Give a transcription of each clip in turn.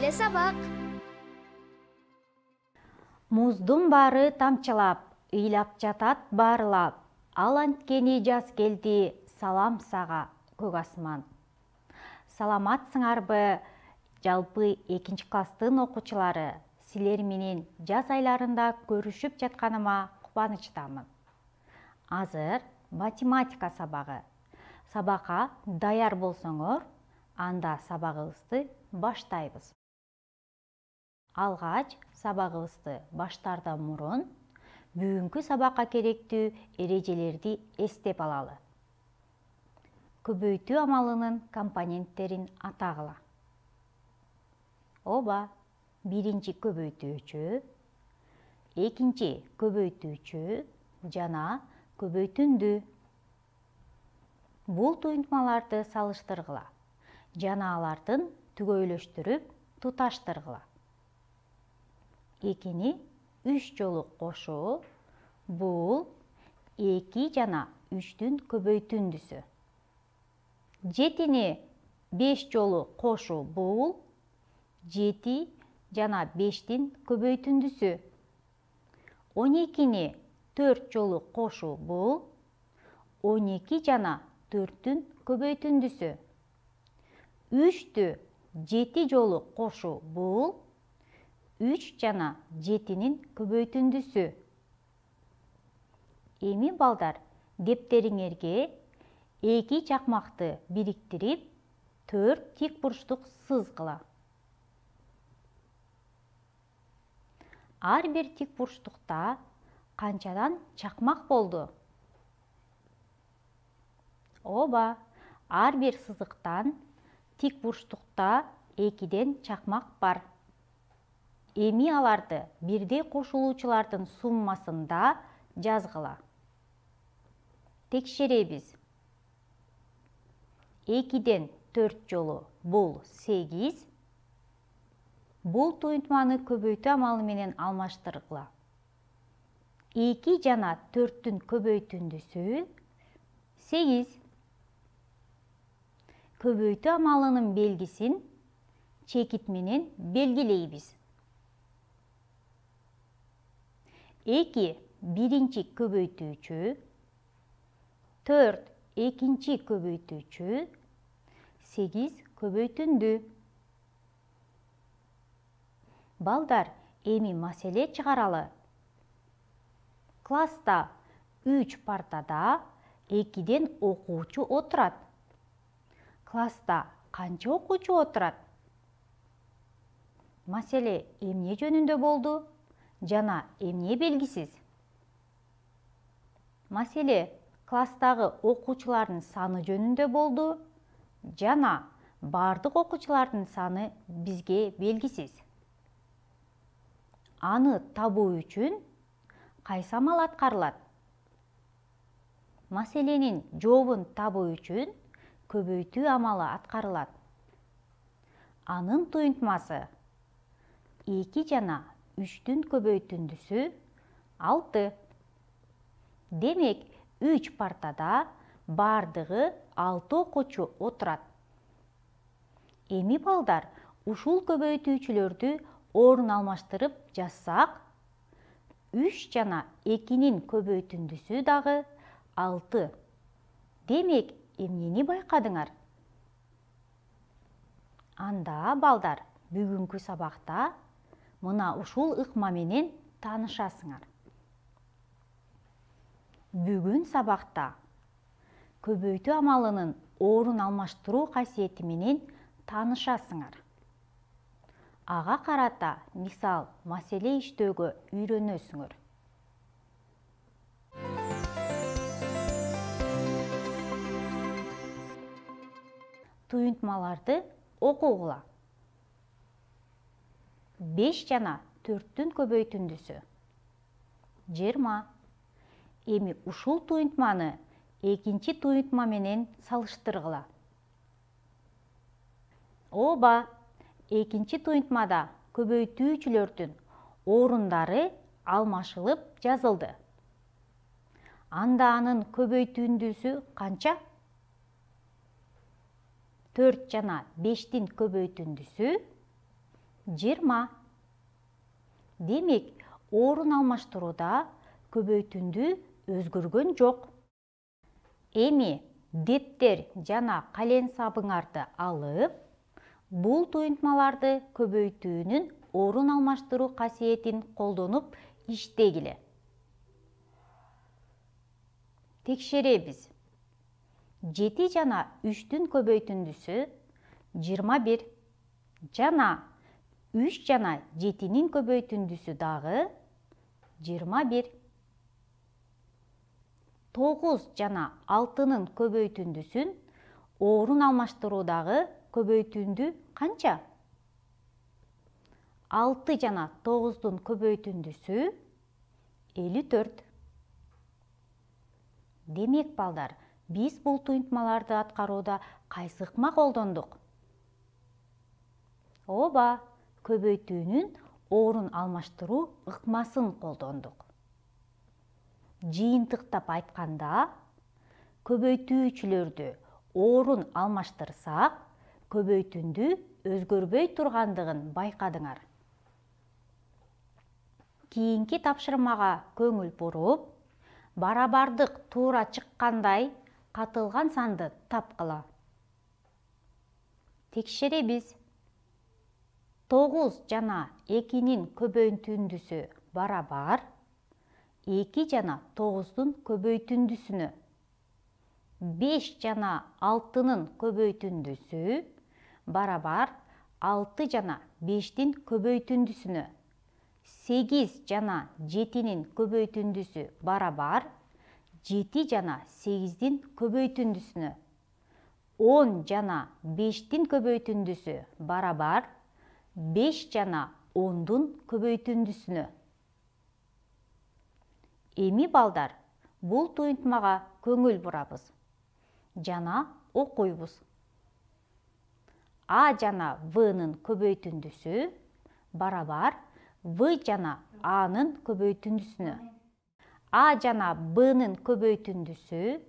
Маселе сабак. Муздун баары тамчылап, ыйлап жатат баарылап. Ал анткени жаз келди, салам сага, көк асман. Саламатсыңарбы, жалпы 2 класстын окуучулары? Силер менен жаз айларында көрүшүп жатканыма кубанычтамын. Азыр математика сабагы. Сабакка даяр болсоңор, анда сабагыбызды баштайбыз. Алгач сабагыбызды баштаардан мурун бүгүнкү сабакка керектүү эрежелерди эстеп алалы. Көбөйтүү амалынын компоненттерин атагыла. Оба, биринчи көбөйтүүчү, экинчи көбөйтүүчү жана көбөйтүндү. Бул туюнтмаларды салыштыргыла жана алардын түгөйлөштүрүп туташтыргыла. 2-ни 3 жолу кошуу бул 2 жана 3-түн көбөйтүндүсү. 7-ни 5 жолу кошуу бул 7 жана 5-тин көбөйтүндүсү. 12-ни 4 жолу кошуу бул 12 жана 4-түн көбөйтүндүсү. 3-тү 7 жолу кошуу бул 3 жана 7-нин көбөйтүндүсү. Эми балдар, дептериңерге 2 чакмакты бириктирип 4 тик бурчтук сызгыла. Ар бир тик бурчтукта канчадан чакмак болду? Оба, ар бир сызыктан тик бурчтукта 2ден чакмак бар. Эми аларды бирдей кошулуучулардын суммасында жазгыла. Текшеребиз. 2ден 4 жолу бул 8. Бул туюнтманы көбөйтүү амалы менен алмаштыргыла. 2 жана 4-түн көбөйтүндүсү 8. Көбөйтүү амалынын белгисин чекит менен белгилейбиз. 2 биринчи көбөйтүүчү, 4 экинчи көбөйтүүчү, 8 көбөйтүндү. Балдар, эми маселе чыгаралы. Класста 3 партада 2ден окуучу отурат. Класста канча окуучу отурат? Маселе эмне жөнүндө болду жана эмне белгисиз? Маселе класстагы окуучулардын саны жөнүндө болду жана бардык окуучулардын саны бизге белгисиз. Аны табуу үчүн кайсы амал аткарылат? Маселенин жообун табуу үчүн көбөйтүү амалы аткарылат. Анын туюнтмасы 2 жана 3-түн көбөйтүндүсү 6. Демек, 3 партада бардыгы 6 окуучу отурат. Эми балдар, ушул көбөйтүүчүлөрдү орун алмаштырып жазсак, 3 жана 2-нин көбөйтүндүсү дагы 6. Демек, эмнени байкадыңар? Анда балдар, бүгүнкү сабакта мына ушул ыкма менен таанышасыңар. Бүгүн сабакта көбөйтүү амалынын орун алмаштыруу касиети менен таанышасыңар. Ага карата мисал, маселе иштөөгө үйрөнөсүңөр. Туюнтмаларды окугула. 5 жана 4-түн көбөйтүндүсү 20. Эми ушул туюнтманы экинчи туюнтма менен салыштыргыла. Оба, экинчи туюнтмада көбөйтүүчүлөрдүн орундары алмашылып жазылды. Анда анын көбөйтүндүсү канча? 4 жана 5-тин көбөйтүндүсү 20. Демек, орун алмаштырууда көбөйтүндү өзгөргөн жок. Эми деттер жана калем сабыңарды алып, бул туюнтмаларды көбөйтүүнүн орун алмаштыруу касиетин колдонуп иштегиле. Текшеребиз. 7 жана 3-түн көбөйтүндүсү 21 жана 3 жана 7-нин көбөйтүндүсү дагы 21. 9 жана 6-нын көбөйтүндүсүн орун алмаштыруудагы көбөйтүндү канча? 6 жана 9-дун көбөйтүндүсү 54. Демек, балдар, биз бул туюнтмаларды аткарууда кайсы ыкма колдондук? Ооба, көбөйтүүнүн орун алмаштыруу ыкмасын колдондук. Жыйынтыктап айтканда, көбөйтүүчүлөрдү орун алмаштырсак, көбөйтүндү өзгөрбөй тургандыгын байкадыңар. Кийинки тапшырмага көңүл буруп, барабардык туура чыккандай катылган санды тапкыла. Текшеребиз. 9 жана 2-нин көбөйтүндүсү барабар 2 жана 9-дун көбөйтүндүсүнө. 5 жана 6-нын көбөйтүндүсү барабар 6 жана 5-тин көбөйтүндүсүнө. 8 жана 7-нин көбөйтүндүсү барабар 7 жана 8-дин көбөйтүндүсүнө. 10 жана 5-тин көбөйтүндүсү барабар 5 жана 10-дун көбөйтүндүсүнө. Эми, балдар, бул туюнтмага көңүл бурабыз жана окуйбуз. А жана В-нын көбөйтүндүсү барабар В жана А-нын көбөйтүндүсүнө. А жана Б-нын көбөйтүндүсү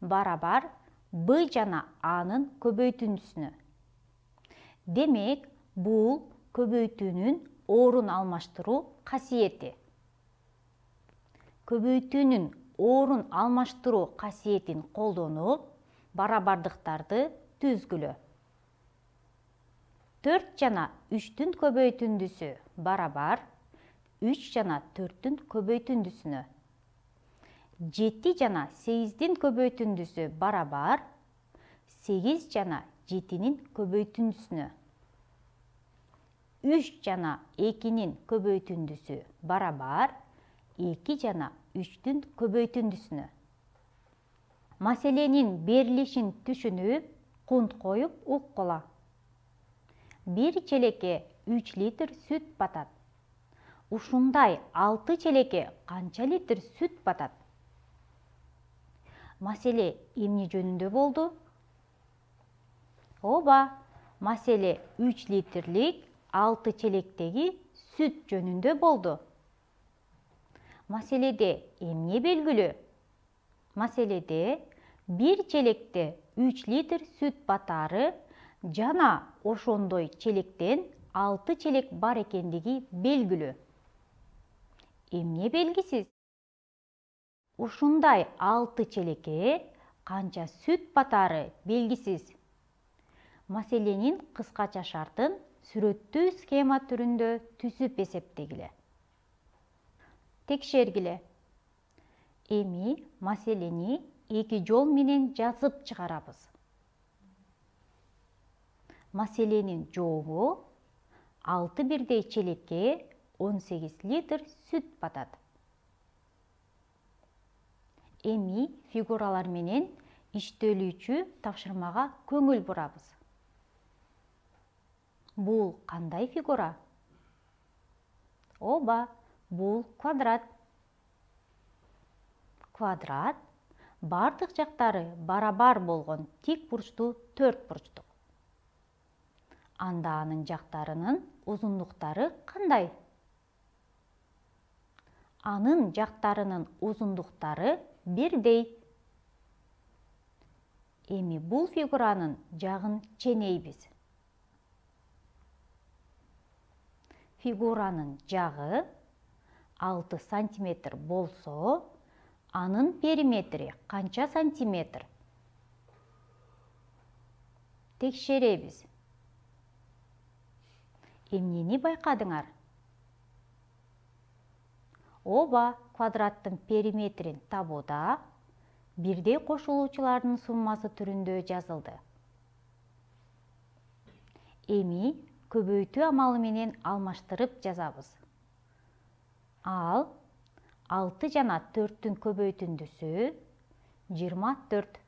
барабар Б жана А-нын көбөйтүндүсүнө. Демек, бул көбөйтүүнүн орун алмаштыруу касиети. Көбөйтүүнүн орун алмаштыруу касиетин колдонуп, барабардыктарды түзгүлө. 4 жана 3-түн көбөйтүндүсү барабар 3 жана 4-түн көбөйтүндүсүнө. 7 жана 8-дин көбөйтүндүсү барабар 8 жана 7-нин көбөйтүндүсүнө. 3 жана 2-нин көбөйтүндүсү барабар 2 жана 3-түн көбөйтүндүсүнө. Маселенин берилишин түшүнүп, кунт коюп уккула. 1 челекке 3 литр сүт батат. Ушундай 6 челекке канча литр сүт батат? Маселе эмне жөнүндө болду? Ооба, маселе 3 литрлик 6 челектеги сүт жөнүндө болду. Маселеде эмне белгилүү? Маселеде 1 челекте 3 литр сүт батаары жана ошондой челектен 6 челек бар экендиги белгилүү. Эмне белгисиз? Ушундай 6 челекке канча сүт батаары белгисиз. Маселенин кыскача шартын сүрөттүү схема түрүндө түзүп эсептегиле. Текшергиле. Эми маселени 2 жол менен жазып чыгарабыз. Маселенин жообу 6 бирдей челекке 18 литр сүт батат. Эми фигуралар менен иштелүүчү тапшырмага көңүл бурабыз. Бул кандай фигура? Ооба, бул квадрат. Квадрат бардык жактары барабар болгон тик бурчтуу төрт бурчтук. Анда анын жактарынын узундуктары кандай? Анын жактарынын узундуктары бирдей. Эми бул фигуранын жагын ченейбиз. фигуранын жагы 6 сантиметр болсо, анын периметри канча сантиметр? Текшеребиз. Эмнени байкадыңар? Ооба, квадраттын периметрин табууда бирдей кошулуучулардын суммасы түрүндө жазылды. Эми көбөйтүү амалы менен алмаштырып жазабыз. Ал 6 жана 4-түн көбөйтүндүсү 24.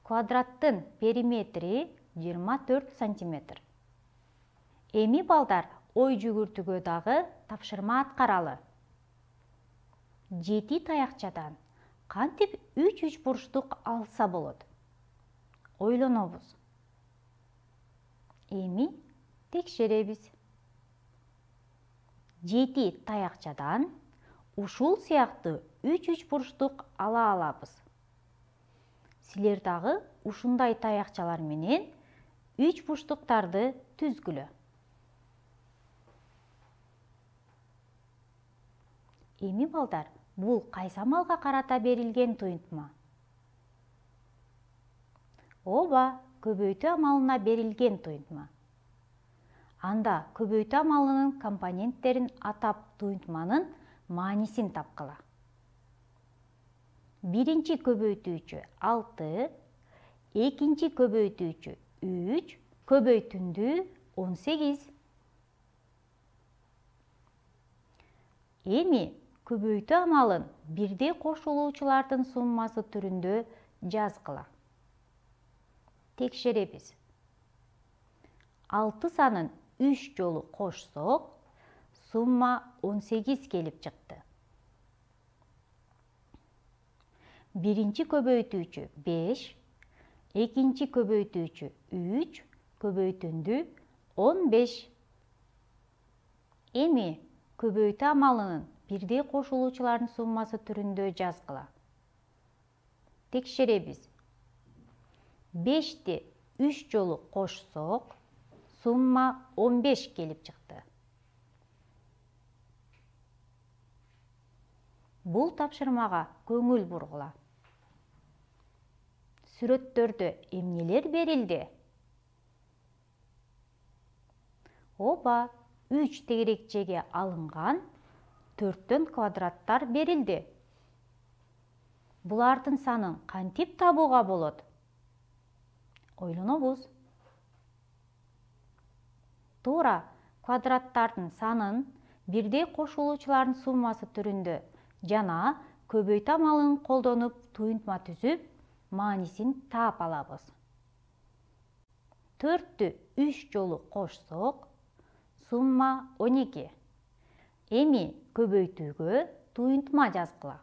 Квадраттын периметри 24 сантиметр. Эми балдар, ой жүгүртүүгө дагы тапшырма аткаралы. 7 таякчадан кантип 3 үчбурчтук алса болот? Ойлонобуз. Эми текшеребиз. 7 таякчадан ушул сыяктуу 3 үчбурчтук ала алабыз. Силер дагы ушундай таякчалар менен үчбурчтуктарды түзгүлө. Эми балдар, бул кайсы амалга карата берилген туйунтма? Ооба, көбөйтүү амалына берилген туйунтма. Анда көбөйтүү амалынын компоненттерин атап туйунтманын маанисин тапкыла. Биринчи көбөйтүүчү 6, экинчи көбөйтүүчү 3, көбөйтүндүү 18. Эми көбөйтүү амалын бирдей кошулуучулардын суммасы түрүндө жазгыла. Текшеребиз. 6 санын 3 жолу кошсок, сумма 18 келип чыкты. Биринчи көбөйтүүчү 5, экинчи көбөйтүүчү 3, көбөйтүндүү 15. Эми көбөйтүү амалынын бирдей кошулуучулардын суммасы түрүндө жазгыла. Текшеребиз. 5ти 3 жолу кошсок, сумма 15 келип чыкты. Бул тапшырмага көңүл бургула. Сүрөттөрдө эмнелер берилди? Ооба, 3 тегерекчеге алынган 4төн квадраттар берилди. Булардын санын кантип табууга болот? Ойлонобуз. Туура, квадраттардын санын бирдей кошулуучулардын суммасы түрүндө жана көбөйтүү амалын колдонуп туйунтма түзүп, маанисин таап алабыз. 4тү 3 жолу кошсок, сумма 12. Эми көбөйтүүгө туйунтма жазгыла.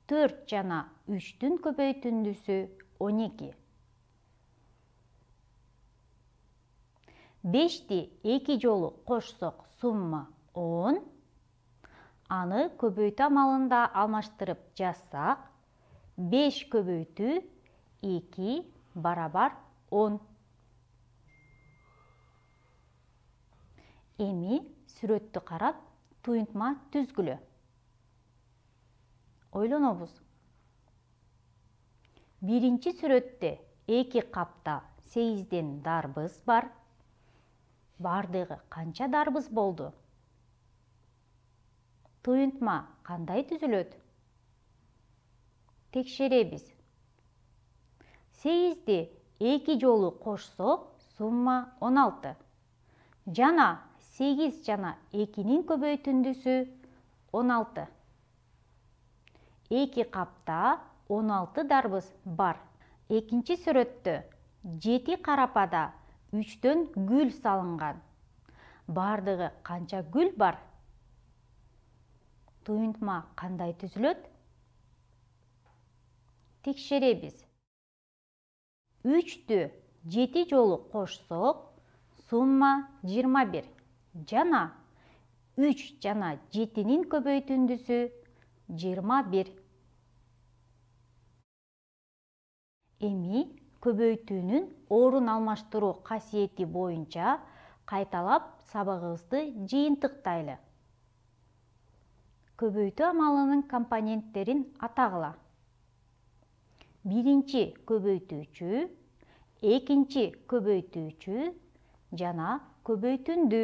4 жана 3-түн көбөйтүндүсү 12. 5ти 2 жолу кошсок, сумма 10. Аны көбөйтүү амалында алмаштырып жазсак, 5 көбөйтүү 2 барабар 10. Эми сүрөттү карап, туйунтма түзгүлө. Ойлонобуз. Биринчи сүрөттө 2 капта 8ден дарбыз бар. Бардыгы канча дарбыз болду? Туйунтма кандай түзүлөт? Текшеребиз. 8ди 2 жолу кошсок, сумма 16. Жана 8 жана 2-нин көбөйтүндүсү 16. 2 капта 16 дарбыз бар. Экинчи сүрөттө 7 карапада 3төн гүл салынган. Бардыгы канча гүл бар? Туйунтма кандай түзүлөт? Текшеребиз. 3тү 7 жолу кошсок, сумма 21. Жана 3 жана 7-нин көбөйтүндүсү 21. Эми көбөйтүүнүн орун алмаштыруу касиети боюнча Кайталап сабагыбызды жыйынтыктайлы. Көбөйтүү амалынын компоненттерин атагыла. Биринчи көбөйтүүчү, экинчи көбөйтүүчү жана көбөйтүндү.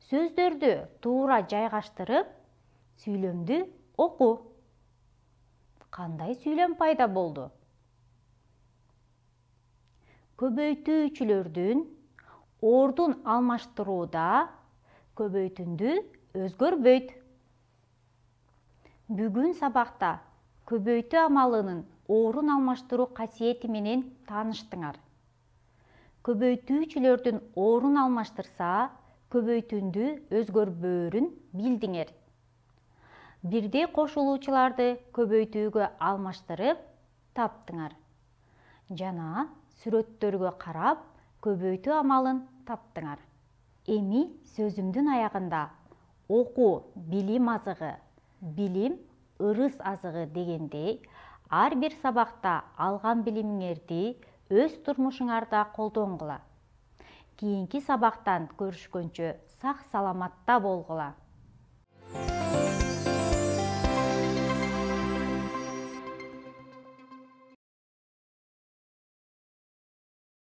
Сөздөрдү туура жайгаштырып, сүйлөмдү оку. Кандай сүйлөм пайда болду? Көбөйтүүчүлөрдүн ордун алмаштырууда көбөйтүндү өзгөрбөйт. Бүгүн сабакта көбөйтүү амалынын орун алмаштыруу касиети менен тааныштыңар. Көбөйтүүчүлөрдүн орун алмаштырса, көбөйтүндү өзгөрбөөрүн билдиңер. Бирдей кошулуучуларды көбөйтүүгө алмаштырып таптыңар. Жана сүрөттөргө карап көбөйтүү амалын таптыңар. Эми сөзүмдүн аягында окуу билим азыгы, билим ырыс азыгы дегендей, ар бир сабакта алган билимиңерди өз турмушуңарда колдонгула. Кийинки сабактан көрүшкөнчө сак саламатта болгула.